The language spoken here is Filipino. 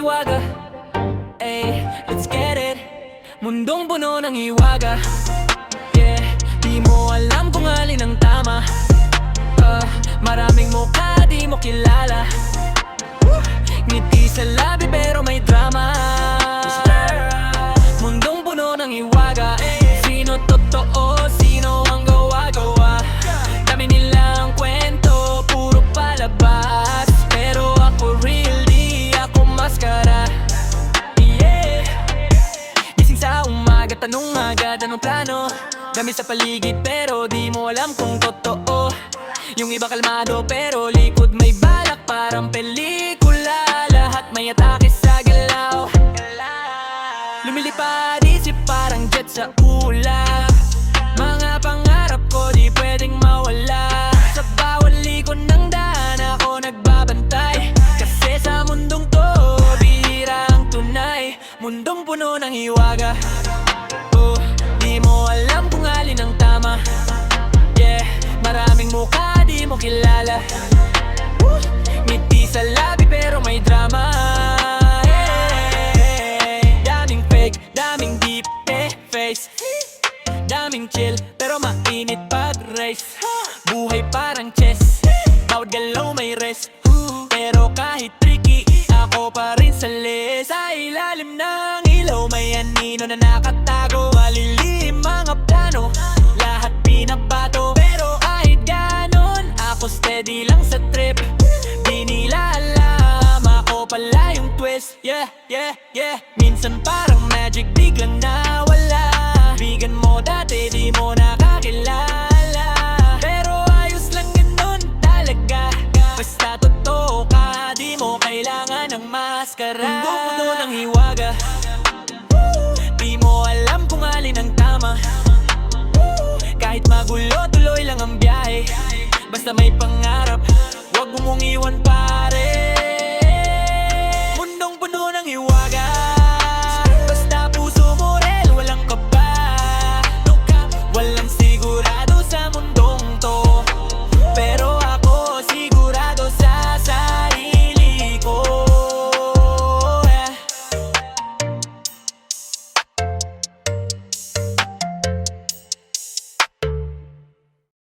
hiwaga. Ay, let's get it. Mundong puno ng hiwaga. Yeah, di mo alam kung alin ang tama. Maraming mukha di mo kilala. Ngiti sa labi pero may drama. Mundong puno ng hiwaga. Sino totoo, sino ang gawa-gawa. Dami nilang kwento, puro palabas. Pero ako real, di ako maskara. Yeah. Gising sa umaga, tanong agad anong plano. Dami sa paligid pero di mo alam kung totoo. Yung iba kalmado pero likod may balak, parang pelikula. Lahat may atake sa galaw. Lumilipad isip parang jet sa ulap. Mga pangarap ko di pwedeng mawala. Sa bawat likod ng daan ako nagbabantay. Kasi sa mundong to bihira ang tunay. Mundong puno ng hiwaga. Di mo alam kung alin ang tama. Yeah, maraming mukha di mo kilala. Ngiti sa labi pero may drama. Daming fake, daming deep face. Daming chill pero mainit pag race. Buhay parang chess, bawat galaw may rest. Pero kahit tricky, ako pa rin sa list. Sa ilalim ng ilaw may anino na nakatago. Malilim mga plano, lahat pinabato. Pero kahit ganon, ako steady lang sa trip. Di nila alam, ako pala yung twist. Yeah, yeah, yeah. Minsan parang magic, biglang nawala. Bigan mo dati, di mo nakakilala. Pero ayos lang ganun talaga. Basta totoo ka, di mo kailangan ng maskara. Mundo ng hiwaga. Di mo alam kung alin ang tama. Kahit magulo, tuloy lang ang biyahe. Basta may pangarap, wag mong iwan pa.